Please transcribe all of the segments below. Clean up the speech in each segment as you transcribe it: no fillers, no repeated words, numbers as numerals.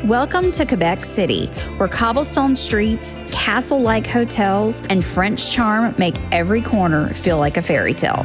Welcome to Quebec City, where cobblestone streets, castle-like hotels, and French charm make every corner feel like a fairy tale.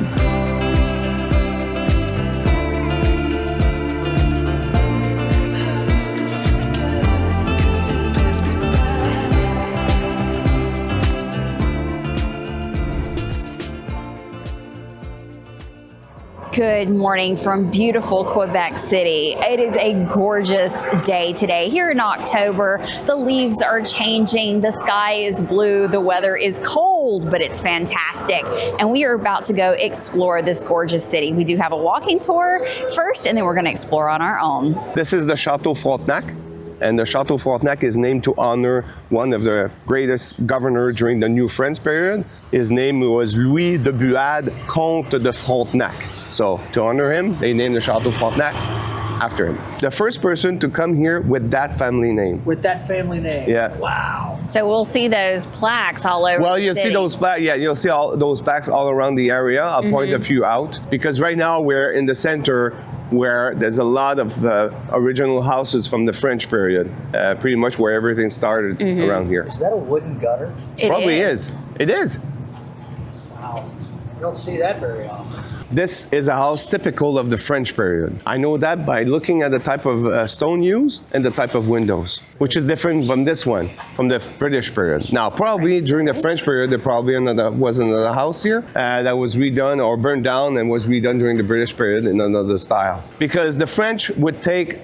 Good morning from beautiful Quebec City. It is a gorgeous day today. Here in October, the leaves are changing, the sky is blue, the weather is cold, but it's fantastic. And we are about to go explore this gorgeous city. We do have a walking tour first, and then we're going to explore on our own. This is the Chateau Frontenac. And the Chateau Frontenac is named to honor one of the greatest governors during the New French period. His name was Louis de Buade, Comte de Frontenac. So to honor him, they named the Chateau Frontenac after him. The first person to come here with that family name. With that family name? Yeah. Wow. So we'll see those plaques all over Well, the you'll city. see those plaques. Yeah, you'll see all those plaques all around the area. I'll point a few out because right now we're in the center where there's a lot of original houses from the French period, pretty much where everything started around here. Is that a wooden gutter? It Probably is. It is. Wow. You don't see that very often. This is a house typical of the French period. I know that by looking at the type of stone used and the type of windows, which is different from this one, from the British period. Now, probably during the French period, there probably was another house here that was redone or burned down and was redone during the British period in another style. Because the French would take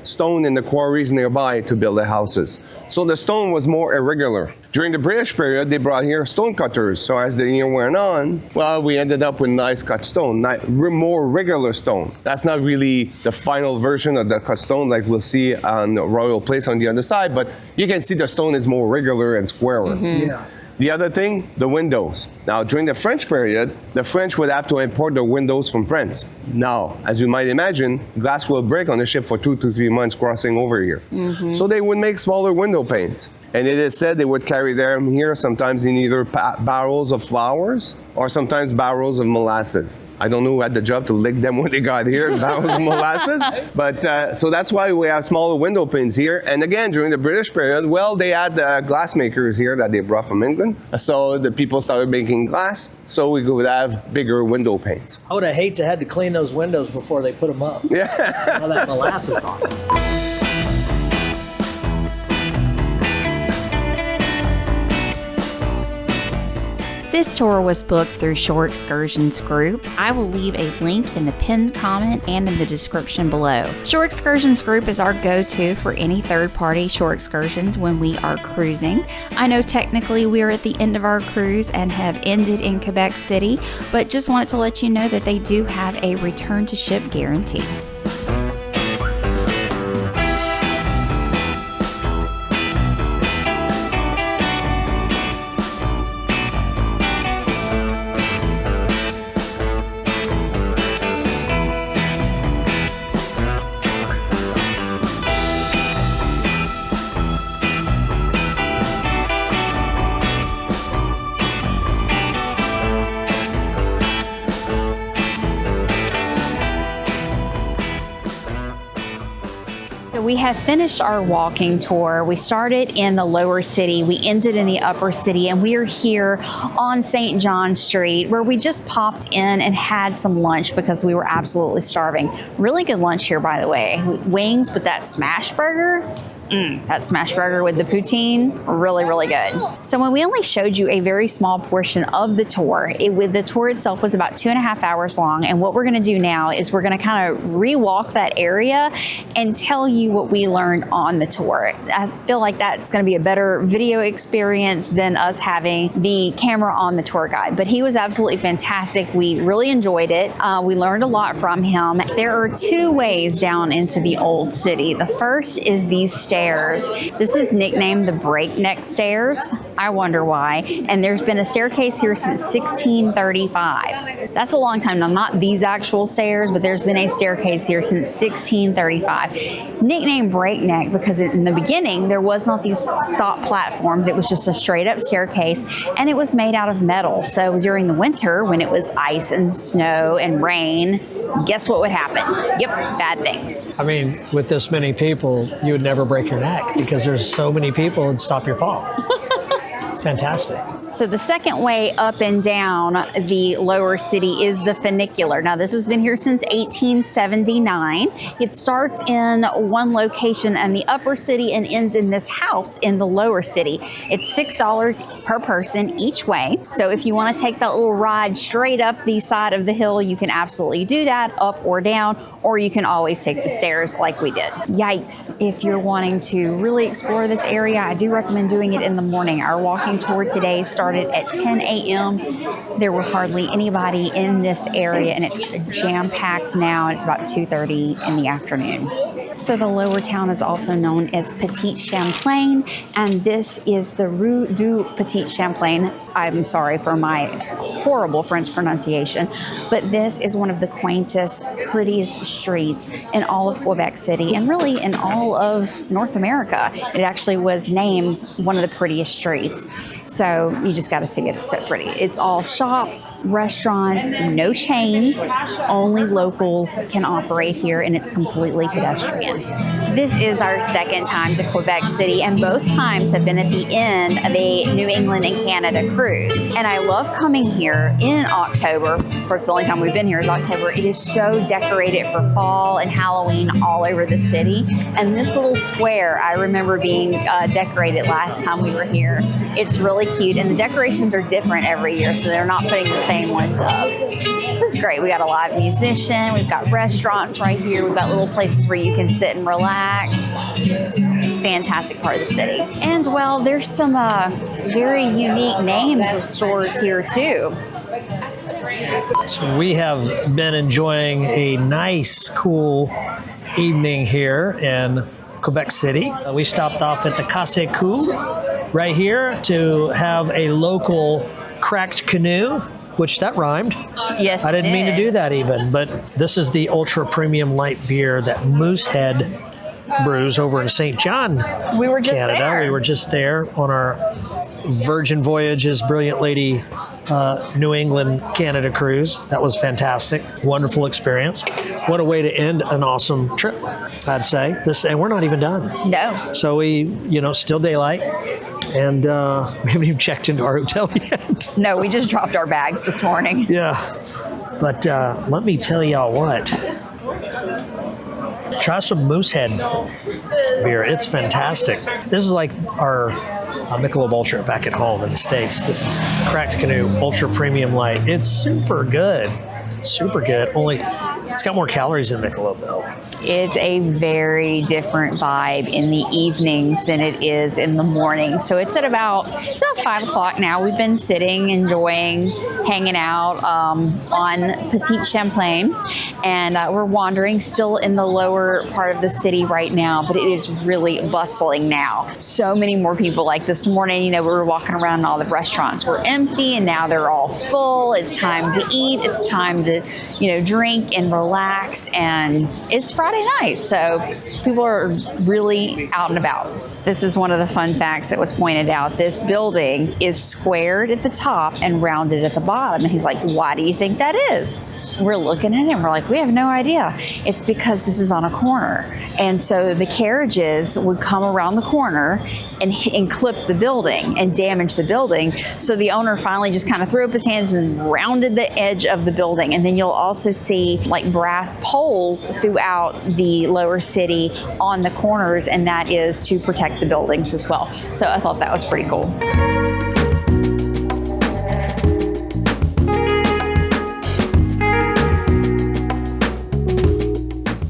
stone in the quarries nearby to build their houses. So the stone was more irregular. During the British period, they brought here stone cutters. So as the year went on, well, we ended up with nice cut stone, more regular stone. That's not really the final version of the cut stone like we'll see on Royal Place on the other side, but you can see the stone is more regular and squarer. Yeah. The other thing, the windows. Now, during the French period, the French would have to import their windows from France. Now, as you might imagine, glass will break on the ship for 2 to 3 months crossing over here. So they would make smaller window panes. And it is said they would carry them here sometimes in either barrels of flowers or sometimes barrels of molasses. I don't know who had the job to lick them when they got here, barrels of molasses. But so that's why we have smaller window panes here. And again, during the British period, well, they had glass makers here that they brought from England. So the people started making glass, so we could have bigger window panes. I would have hated to have to clean those windows before they put them up. Yeah. All that molasses on them. This tour was booked through Shore Excursions Group. I will leave a link in the pinned comment and in the description below. Shore Excursions Group is our go-to for any third-party shore excursions when we are cruising. I know technically we are at the end of our cruise and have ended in Quebec City, but just wanted to let you know that they do have a return to ship guarantee. We have finished our walking tour. We started in the lower city, we ended in the upper city, and we are here on St. John Street where we just popped in and had some lunch because we were absolutely starving. Really good lunch here, by the way. Wings with that smash burger. That smash burger with the poutine, really, really good. So when we only showed you a very small portion of the tour, the tour itself was about 2.5 hours long. And what we're gonna do now is we're gonna kind of re-walk that area and tell you what we learned on the tour. I feel like that's gonna be a better video experience than us having the camera on the tour guide. But he was absolutely fantastic. We really enjoyed it. We learned a lot from him. There are 2 ways down into the old city. The first is these stairs. This is nicknamed the breakneck stairs. I wonder why. And there's been a staircase here since 1635. That's a long time. Now, not these actual stairs, but there's been a staircase here since 1635. Nicknamed breakneck because in the beginning, there was not these stop platforms. It was just a straight up staircase, and it was made out of metal. So during the winter, when it was ice and snow and rain, guess what would happen? Yep, bad things. I mean, with this many people, you would never break break your neck because there's so many people and stop your fall. Fantastic. So the second way up and down the lower city is the funicular. Now this has been here since 1879. It starts in one location in the upper city and ends in this house in the lower city. It's $6 per person each way. So if you want to take that little ride straight up the side of the hill, you can absolutely do that, up or down, or you can always take the stairs like we did. Yikes. If you're wanting to really explore this area, I do recommend doing it in the morning. Our walking tour today started at 10 a.m. There were hardly anybody in this area, and it's jam-packed now. It's about 2:30 in the afternoon. So the lower town is also known as Petit-Champlain, and this is the Rue du Petit-Champlain. I'm sorry for my horrible French pronunciation, but this is one of the quaintest, prettiest streets in all of Quebec City, and really in all of North America. It actually was named one of the prettiest streets. So you just got to see it. It's so pretty. It's all shops, restaurants, no chains. Only locals can operate here, and it's completely pedestrian. This is our second time to Quebec City, and both times have been at the end of a New England and Canada cruise. And I love coming here in October. Of course, the only time we've been here is October. It is so decorated for fall and Halloween all over the city. And this little square, I remember being decorated last time we were here. It's really cute, and the decorations are different every year, so they're not putting the same ones up. This is great. We got a live musician, we've got restaurants right here, we've got little places where you can sit and relax. Fantastic part of the city. And well, there's some very unique names of stores here too. So we have been enjoying a nice, cool evening here in Quebec City. We stopped off at the Cafés right here to have a local cracked canoe, which that rhymed. Yes, I didn't mean to do that even, but this is the ultra premium light beer that Moosehead brews over in St. John, We were just Canada. there. We were just there on our Virgin Voyages Brilliant Lady New England Canada cruise. That was fantastic. Wonderful experience. What a way to end an awesome trip, I'd say. And we're not even done. No. So we, still daylight, and we haven't even checked into our hotel yet. No, we just dropped our bags this morning. Yeah. But let me tell y'all what. Try some Moosehead beer. It's fantastic. This is like our Michelob Ultra back at home in the States. This is Cracked Canoe Ultra Premium Light. It's super good. Super good. Only it's got more calories than Michelob though. It's a very different vibe in the evenings than it is in the morning. So it's about 5 o'clock now. We've been sitting, enjoying, hanging out on Petit-Champlain, and we're wandering still in the lower part of the city right now, but it is really bustling now. So many more people. Like this morning, we were walking around and all the restaurants were empty, and now they're all full. It's time to eat. It's time to, drink and relax, and it's Friday night, so people are really out and about. This is one of the fun facts that was pointed out. This building is squared at the top and rounded at the bottom. And he's like, why do you think that is? We're looking at it and we're like, we have no idea. It's because this is on a corner. And so the carriages would come around the corner and clip the building and damage the building. So the owner finally just kind of threw up his hands and rounded the edge of the building. And then you'll also see like brass poles throughout the lower city on the corners, and that is to protect the buildings as well. So I thought that was pretty cool.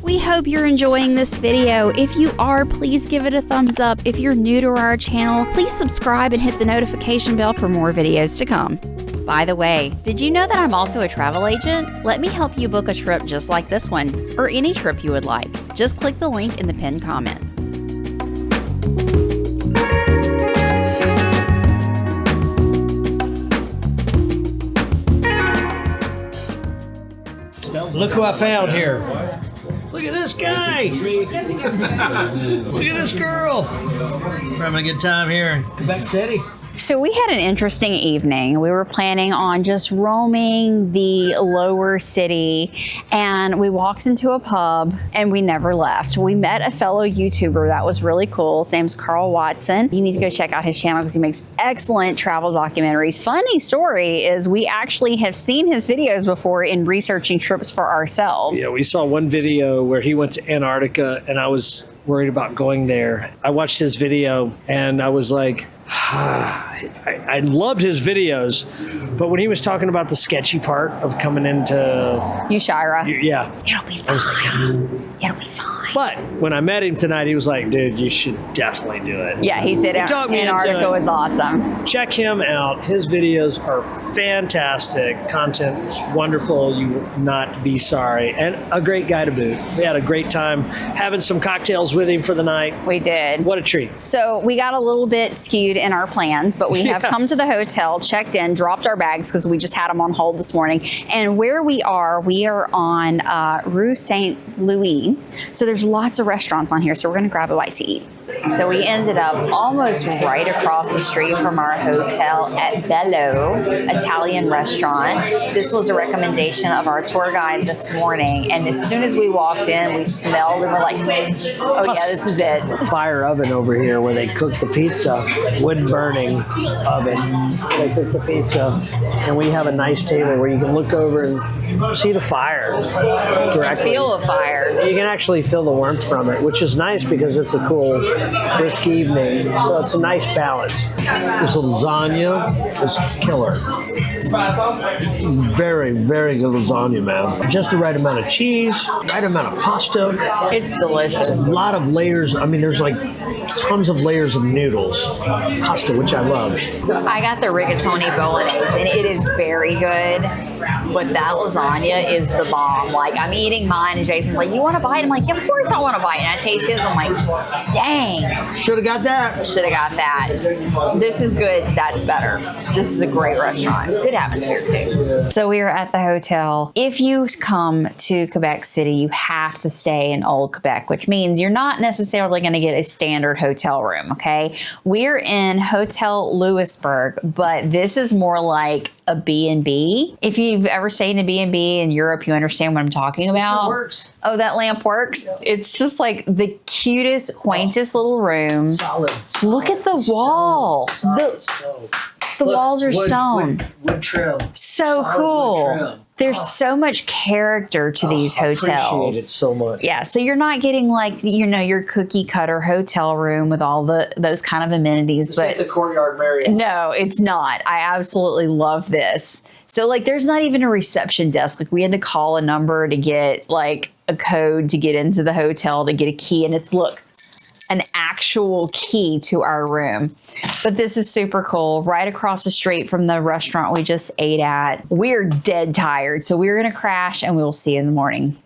We hope you're enjoying this video. If you are, please give it a thumbs up. If you're new to our channel, please subscribe and hit the notification bell for more videos to come. By the way, did you know that I'm also a travel agent? Let me help you book a trip just like this one, or any trip you would like. Just click the link in the pinned comment. Look who I found here. Look at this guy. Look at this girl. We're having a good time here in Quebec City. So we had an interesting evening. We were planning on just roaming the lower city, and we walked into a pub and we never left. We met a fellow YouTuber that was really cool. His name's Carl Watson. You need to go check out his channel because he makes excellent travel documentaries. Funny story is we actually have seen his videos before in researching trips for ourselves. Yeah, we saw one video where he went to Antarctica, and I was worried about going there. I watched his video and I was like, I loved his videos, but when he was talking about the sketchy part of coming into Ushira. yeah, It'll be fine. It'll be fine. but when I met him tonight, he was like, dude, you should definitely do it. Yeah, he said talked me into Antarctica it. was awesome. Check him out. His videos are fantastic. Content is wonderful. You will not be sorry. And a great guy to boot. We had a great time having some cocktails with him for the night. We did. What a treat. So we got a little bit skewed in our plans, but we have come to the hotel, checked in, dropped our bags because we just had them on hold this morning. And where we are on Rue Saint Louis. So there's lots of restaurants on here. So we're going to grab a bite to eat. So we ended up almost right across the street from our hotel at Bello Italian restaurant. This was a recommendation of our tour guide this morning. And as soon as we walked in, we smelled and we're like, oh yeah, this is it. Fire oven over here where they cook the pizza, wood burning oven. They cook the pizza, and we have a nice table where you can look over and see the fire directly. Feel the fire. You can actually feel the warmth from it, which is nice because it's a cool, brisk evening. So it's a nice balance. This lasagna is killer. Very, very good lasagna, man. Just the right amount of cheese, right amount of pasta. It's delicious. A lot of layers. I mean, there's like tons of layers of noodles, pasta, which I love. So I got the rigatoni bolognese, and it is very good. But that lasagna is the bomb. Like, I'm eating mine, and Jason's like, "You want a bite?" I'm like, "Yeah, of course I want a bite." And I taste his. I'm like, "Dang, Should have got that. should have got that." This is good. That's better. This is a great restaurant. Good atmosphere too. So we are at the hotel. If you come to Quebec City, you have to stay in Old Quebec, which means you're not necessarily going to get a standard hotel room. Okay, we're in Hotel Louisbourg, but this is more like a B&B. If you've ever stayed in a B&B in Europe, you understand what I'm talking about. Works. Oh, that lamp works. It's just like the cutest, quaintest little rooms. Solid. Look at the wall. The walls are stone. Wood trim. So Solid cool. wood trim. There's so much character to these I appreciate hotels. it so much. Yeah, so you're not getting like, you know, your cookie cutter hotel room with all those kind of amenities, It's like the Courtyard Marriott. no, it's not. I absolutely love this. So like there's not even a reception desk. Like we had to call a number to get like a code to get into the hotel to get a key, and it's an actual key to our room. But this is super cool. Right across the street from the restaurant we just ate at. We're dead tired, so we're gonna crash and we will see you in the morning.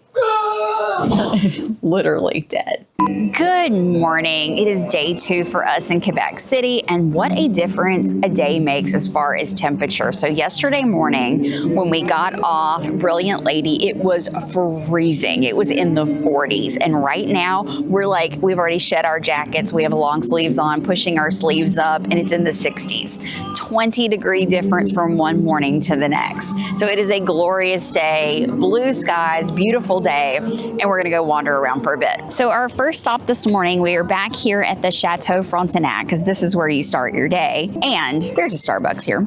Literally dead. Good morning. It is day 2 for us in Quebec City, and what a difference a day makes as far as temperature. So yesterday morning when we got off Brilliant Lady, it was freezing. It was in the 40s, and right now we're like, we've already shed our jackets, we have long sleeves on, pushing our sleeves up, and it's in the 60s. 20-degree difference from one morning to the next. So it is a glorious day, blue skies, beautiful day, and we're gonna go wander around for a bit. So our first stop this morning, we are back here at the Chateau Frontenac, because this is where you start your day. And there's a Starbucks here,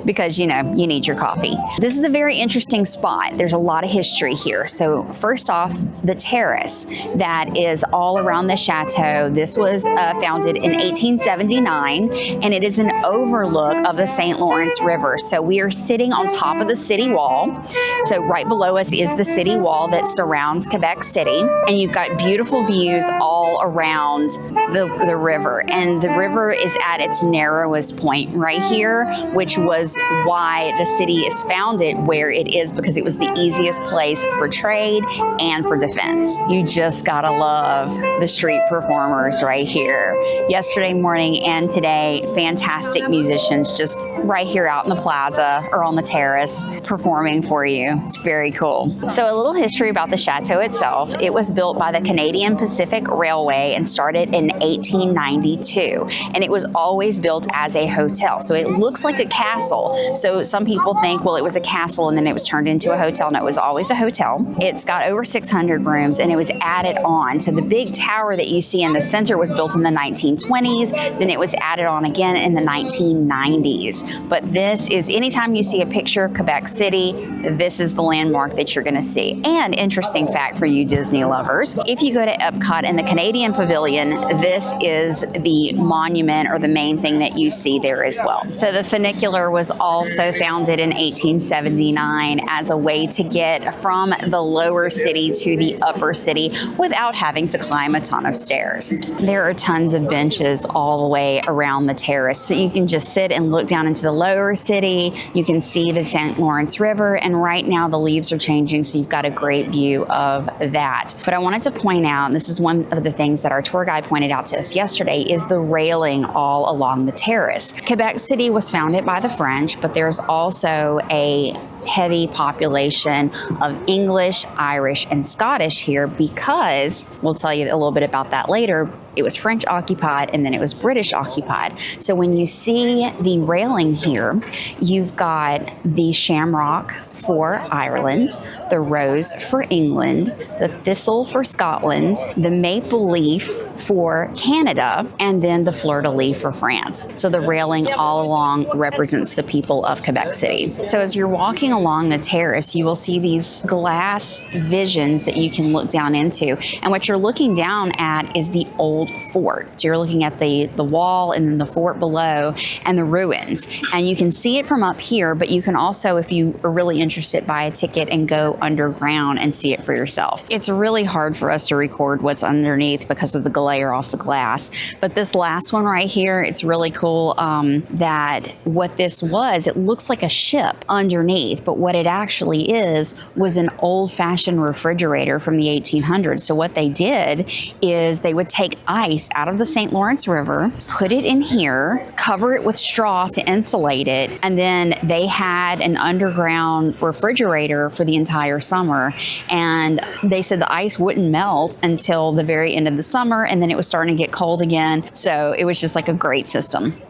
because you know you need your coffee. This is a very interesting spot. There's a lot of history here. So first off, the terrace that is all around the chateau. This was founded in 1879, and it is an overlook of the St. Lawrence River. So we are sitting on top of the city wall. So right below us is the city wall that surrounds Quebec City, and you've got beautiful views all around the river. And the river is at its narrowest point right here, which was why the city is founded where it is, because it was the easiest place for trade and for defense. You just gotta love the street performers right here. Yesterday morning and today, fantastic musicians just right here out in the plaza or on the terrace performing for you. It's very cool. So a little history about the chateau. chateau itself, it was built by the Canadian Pacific Railway and started in 1892. And it was always built as a hotel. So it looks like a castle. So some people think, well, it was a castle and then it was turned into a hotel. No, it was always a hotel. It's got over 600 rooms and it was added on. So the big tower that you see in the center was built in the 1920s. Then it was added on again in the 1990s. But this is, anytime you see a picture of Quebec City, this is the landmark that you're going to see. And interesting fact for you Disney lovers, if you go to Epcot in the Canadian Pavilion, this is the monument or the main thing that you see there as well. So the funicular was also founded in 1879 as a way to get from the lower city to the upper city without having to climb a ton of stairs. There are tons of benches all the way around the terrace, so you can just sit and look down into the lower city. You can see the St. Lawrence River, and right now the leaves are changing, so you've got a great view of that. But I wanted to point out, and this is one of the things that our tour guide pointed out to us yesterday, is the railing all along the terrace. Quebec City was founded by the French, but there's also a heavy population of English, Irish, and Scottish here because, we'll tell you a little bit about that later, it was French occupied and then it was British occupied. So when you see the railing here, you've got the shamrock for Ireland, the rose for England, the thistle for Scotland, the maple leaf for Canada, and then the fleur-de-lis for France. So the railing all along represents the people of Quebec City. So as you're walking along the terrace, you will see these glass visions that you can look down into. And what you're looking down at is the old fort. So you're looking at the wall and then the fort below and the ruins. And you can see it from up here, but you can also, if you are really interested, buy a ticket and go underground and see it for yourself. It's really hard for us to record what's underneath because of the glare off the glass. But this last one right here, it's really cool that what this was, it looks like a ship underneath, but what it actually is was an old-fashioned refrigerator from the 1800s. So what they did is they would take ice out of the St. Lawrence River, put it in here, cover it with straw to insulate it, and then they had an underground refrigerator for the entire summer. And they said the ice wouldn't melt until the very end of the summer, and then it was starting to get cold again. So it was just like a great system.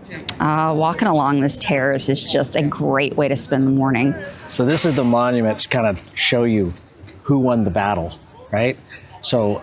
Walking along this terrace is just a great way to spend the morning. So this is the monument to kind of show you who won the battle, right? So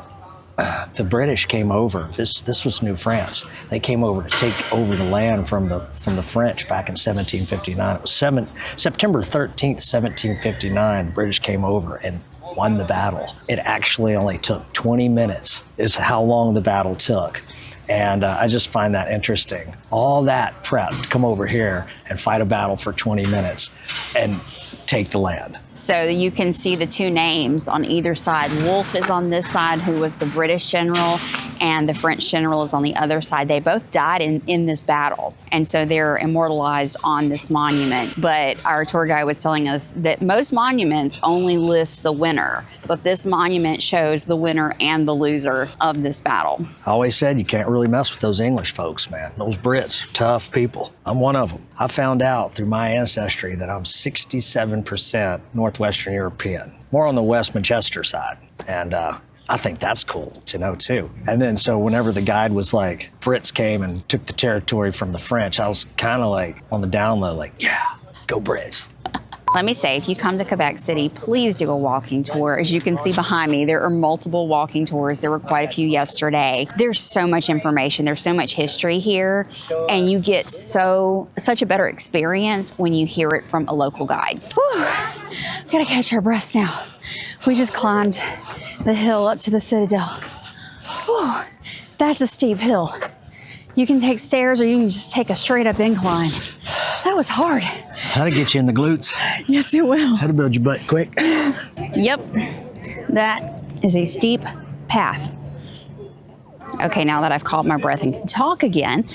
the British came over. This was New France. They came over to take over the land from the French back in 1759. It was September 13th, 1759. The British came over and won the battle. It actually only took 20 minutes is how long the battle took. And I just find that interesting. All that prep to come over here and fight a battle for 20 minutes and take the land. So you can see the two names on either side. Wolfe is on this side, who was the British general, and the French general is on the other side. They both died in this battle, and so they're immortalized on this monument. But our tour guide was telling us that most monuments only list the winner, but this monument shows the winner and the loser of this battle. I always said you can't really mess with those English folks, man. Those Brits, tough people. I'm one of them. I found out through my ancestry that I'm 67% Northwestern European, more on the West Manchester side. And I think that's cool to know too. And then so whenever the guide was like, Brits came and took the territory from the French, I was kind of like on the down low, like, yeah, go Brits. Let me say, if you come to Quebec City, please do a walking tour. As you can see behind me, there are multiple walking tours. There were quite a few yesterday. There's so much information. There's so much history here, and you get such a better experience when you hear it from a local guide. Whew. Gotta catch our breaths now. We just climbed the hill up to the Citadel. Whew. That's a steep hill. You can take stairs or you can just take a straight up incline. That was hard. That'll get you in the glutes. Yes, it will. That'll build your butt quick. Yep, that is a steep path. Okay, now that I've caught my breath and can talk again,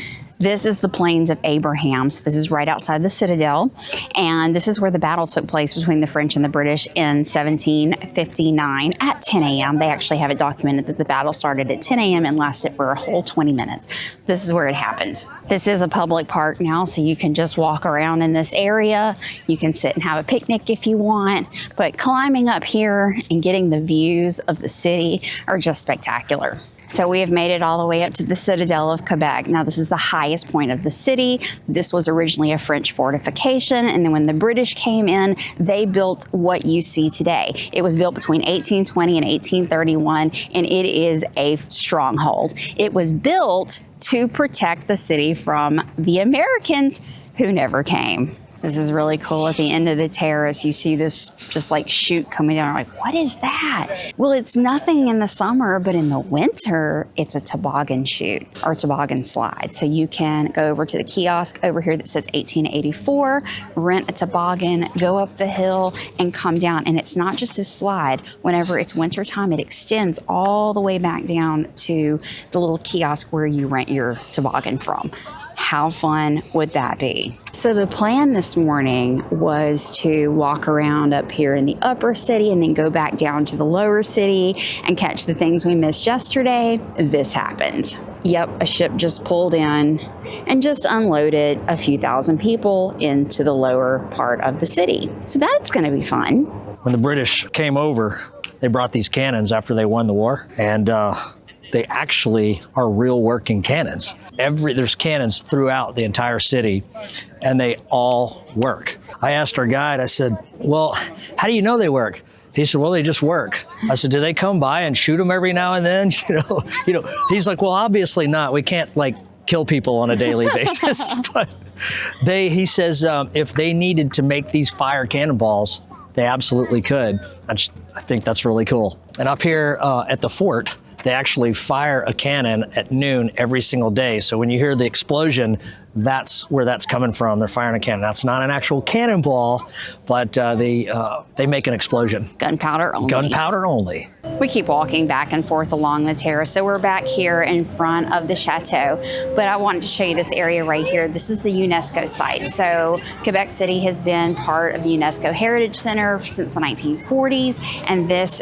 This is the Plains of Abraham. So this is right outside the Citadel. And this is where the battle took place between the French and the British in 1759 at 10 a.m. They actually have it documented that the battle started at 10 a.m. and lasted for a whole 20 minutes. This is where it happened. This is a public park now, so you can just walk around in this area. You can sit and have a picnic if you want. But climbing up here and getting the views of the city are just spectacular. So we have made it all the way up to the Citadel of Quebec. Now this is the highest point of the city. This was originally a French fortification, and then when the British came in, they built what you see today. It was built between 1820 and 1831, and it is a stronghold. It was built to protect the city from the Americans who never came. This is really cool. At the end of the terrace, you see this just like chute coming down. Like, what is that? Well, it's nothing in the summer, but in the winter, it's a toboggan chute or toboggan slide. So you can go over to the kiosk over here that says 1884, rent a toboggan, go up the hill and come down. And it's not just this slide. Whenever it's winter time, it extends all the way back down to the little kiosk where you rent your toboggan from. How fun would that be? So the plan this morning was to walk around up here in the upper city and then go back down to the lower city and catch the things we missed yesterday. This happened. Yep, a ship just pulled in and just unloaded a few thousand people into the lower part of the city. So that's going to be fun. When the British came over, they brought these cannons after they won the war, and they actually are real working cannons. There's cannons throughout the entire city, and they all work. I asked our guide, I said, well, how do you know they work? He said, well, they just work. I said, do they come by and shoot them every now and then? You know, he's like, well, obviously not. We can't like kill people on a daily basis. But he says, if they needed to make these fire cannonballs, they absolutely could. I think that's really cool. And up here at the fort, they actually fire a cannon at noon every single day. So when you hear the explosion, that's where that's coming from. They're firing a cannon. That's not an actual cannonball, but they make an explosion. Gunpowder only. Gunpowder only. We keep walking back and forth along the terrace. So we're back here in front of the chateau, but I wanted to show you this area right here. This is the UNESCO site. So Quebec City has been part of the UNESCO Heritage Center since the 1940s, and this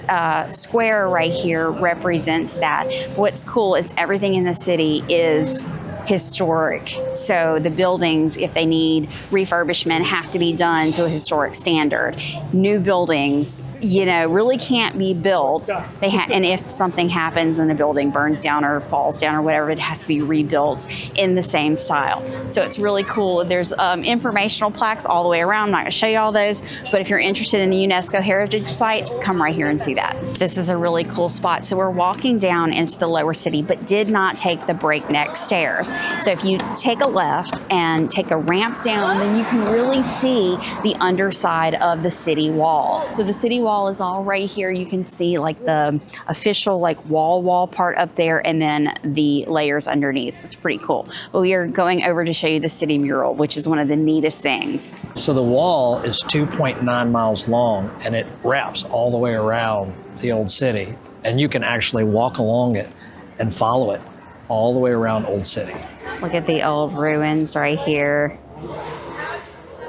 square right here represents that. What's cool is everything in the city is historic. So the buildings, if they need refurbishment, have to be done to a historic standard. New buildings, really can't be built. And if something happens and a building burns down or falls down or whatever, it has to be rebuilt in the same style. So it's really cool. There's informational plaques all the way around. I'm not going to show you all those, but if you're interested in the UNESCO heritage sites, come right here and see that. This is a really cool spot. So we're walking down into the lower city, but did not take the breakneck stairs. So if you take a left and take a ramp down, then you can really see the underside of the city wall. So the city wall is all right here. You can see like the official wall part up there and then the layers underneath. It's pretty cool. But we are going over to show you the city mural, which is one of the neatest things. So the wall is 2.9 miles long, and it wraps all the way around the old city. And you can actually walk along it and follow it all the way around Old City. Look at the old ruins right here.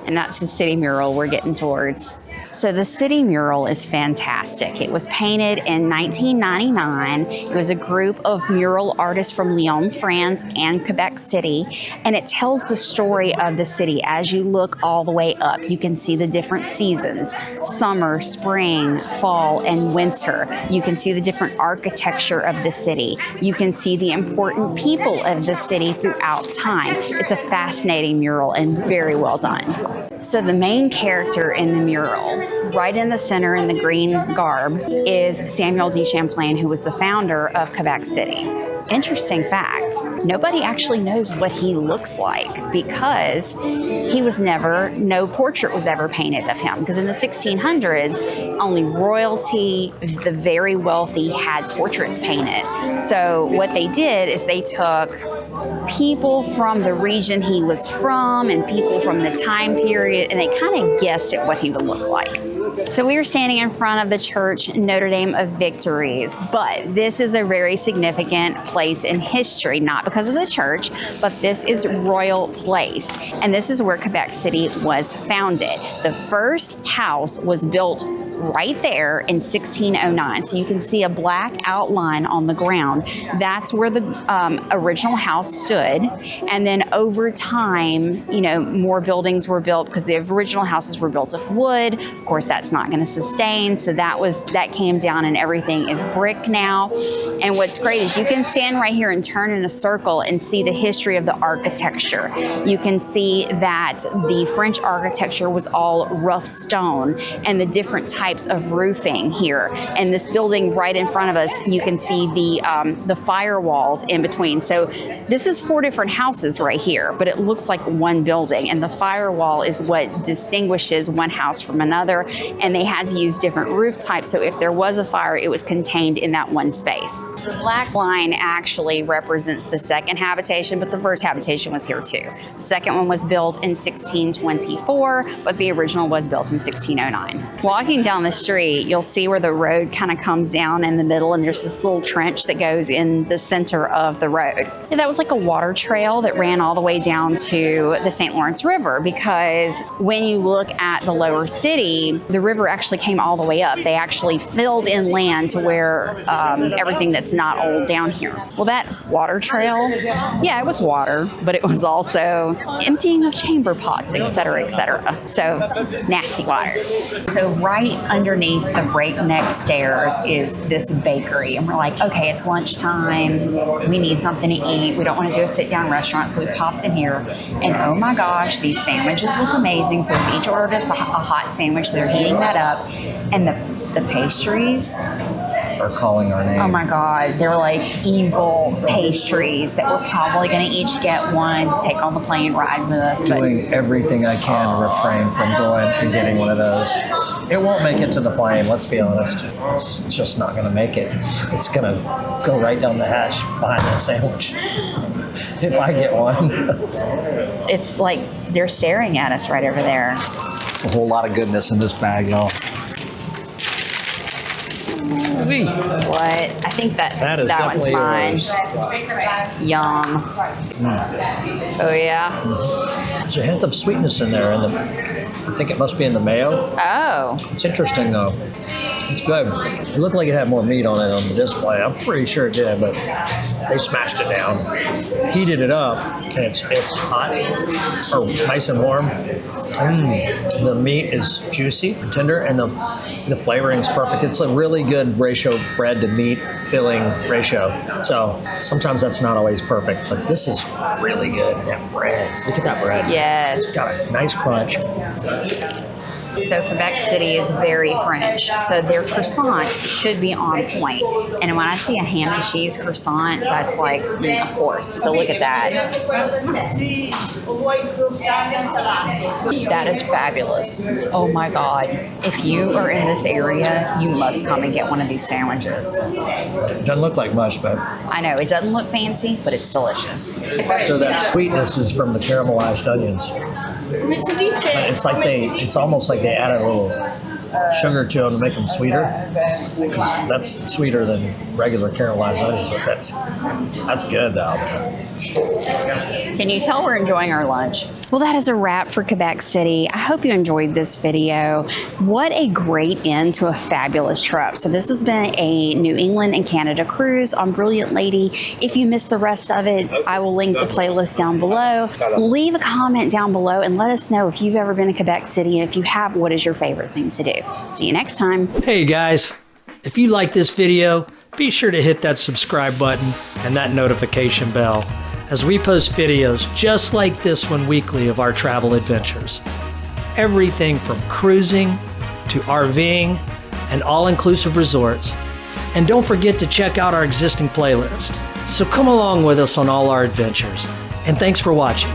And that's the city mural we're getting towards. So the city mural is fantastic. It was painted in 1999. It was a group of mural artists from Lyon, France, and Quebec City. And it tells the story of the city. As you look all the way up, you can see the different seasons: summer, spring, fall, and winter. You can see the different architecture of the city. You can see the important people of the city throughout time. It's a fascinating mural and very well done. So the main character in the mural, right in the center in the green garb, is Samuel de Champlain, who was the founder of Quebec City. Interesting fact, nobody actually knows what he looks like because no portrait was ever painted of him. Because in the 1600s, only royalty, the very wealthy, had portraits painted. So what they did is they took people from the region he was from and people from the time period, and they kind of guessed at what he would look like. So we are standing in front of the church Notre Dame of Victories, but this is a very significant place in history, not because of the church, but this is Royal Place, and this is where Quebec City was founded. The first house was built right there in 1609. So you can see a black outline on the ground. That's where the original house stood. And then over time, you know, more buildings were built because the original houses were built of wood. Of course, that's not going to sustain. So that came down and everything is brick now. And what's great is you can stand right here and turn in a circle and see the history of the architecture. You can see that the French architecture was all rough stone and the different types of roofing here. And this building right in front of us, you can see the firewalls in between. So this is 4 different houses right here, but it looks like one building. And the firewall is what distinguishes one house from another. And they had to use different roof types. So if there was a fire, it was contained in that one space. The black line actually represents the second habitation, but the first habitation was here too. The second one was built in 1624, but the original was built in 1609. Walking down the street, you'll see where the road kind of comes down in the middle, and there's this little trench that goes in the center of the road. And that was like a water trail that ran all the way down to the St. Lawrence River, because when you look at the lower city, the river actually came all the way up. They actually filled in land to where everything that's not old down here. Well, that water trail, yeah, it was water, but it was also emptying of chamber pots, etc., etc. So nasty water. So right underneath the breakneck stairs is this bakery, and we're like, okay, it's lunchtime, we need something to eat, we don't want to do a sit-down restaurant, so we popped in here, and oh my gosh, these sandwiches look amazing. So we each ordered us a hot sandwich. They're heating that up, and the pastries Are calling our names. Oh my God, they were like evil pastries that we're probably going to each get one to take on the plane ride with us. Doing everything I can to refrain from going and getting one of those. It won't make it to the plane, let's be honest. It's just not going to make it. It's going to go right down the hatch behind that sandwich. If I get one. It's like they're staring at us right over there. A whole lot of goodness in this bag, y'all. What? I think that one's mine. Yum. Oh yeah. There's a hint of sweetness in there, and I think it must be in the mayo. Oh. It's interesting though. It's good. It looked like it had more meat on it on the display. I'm pretty sure it did, but they smashed it down, heated it up, and it's hot or nice and warm. The meat is juicy, tender, and the flavoring is perfect. It's a really good ratio, bread to meat filling ratio. So sometimes that's not always perfect, but this is really good. That bread, look at that bread. Yes. It's got a nice crunch. So Quebec City is very French, so their croissants should be on point. And when I see a ham and cheese croissant, that's like, of course. So look at that. That is fabulous. Oh my God. If you are in this area, you must come and get one of these sandwiches. Doesn't look like much, but I know, it doesn't look fancy, but it's delicious. so that sweetness is from the caramelized onions. It's almost like they added a little sugar to them to make them sweeter. That's sweeter than regular caramelized onions, but that's good though. Can you tell we're enjoying our lunch? Well, that is a wrap for Quebec City. I hope you enjoyed this video. What a great end to a fabulous trip. So this has been a New England and Canada cruise on Brilliant Lady. If you missed the rest of it, I will link the playlist down below. Leave a comment down below and let us know if you've ever been to Quebec City, and if you have, what is your favorite thing to do? See you next time. Hey guys, if you like this video, be sure to hit that subscribe button and that notification bell, as we post videos just like this one weekly of our travel adventures. Everything from cruising to RVing and all-inclusive resorts. And don't forget to check out our existing playlist. So come along with us on all our adventures. And thanks for watching.